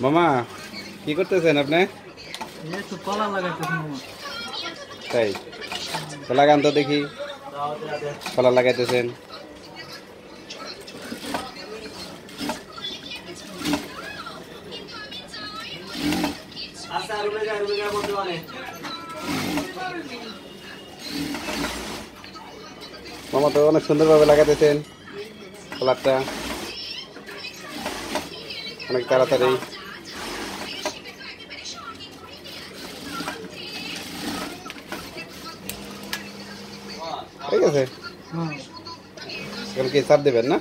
মামা কি করতেছেন আপনি? একটু কলা লাগাইতেছি মামা। তাই তো লাগান তো দেখি, কলা লাগাইতেছেন। মামা তো অনেক সুন্দরভাবে লাগাইতেছেন কলারটা, অনেক তাড়াতাড়ি। ঠিক আছে, এখন কি চাপ দেবেন না?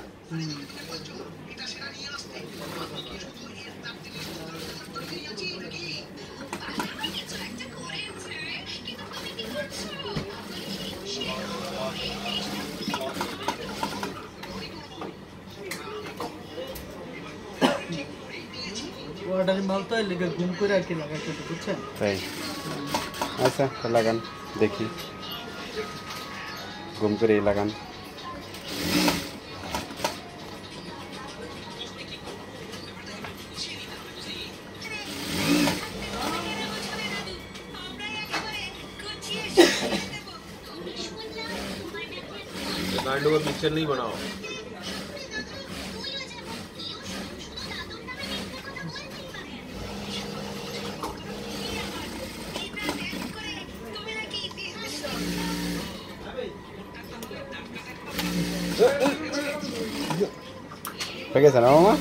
অর্ডার মাল তো লেগে ঘুম করে আর কি লাগাইতেছে, বুঝছেন? তাই আচ্ছা, তো লাগান দেখি, ঘুম করেই লাগান। गांडू का पिक्चर नहीं बनाओ। হয়ে গেছে না মামা?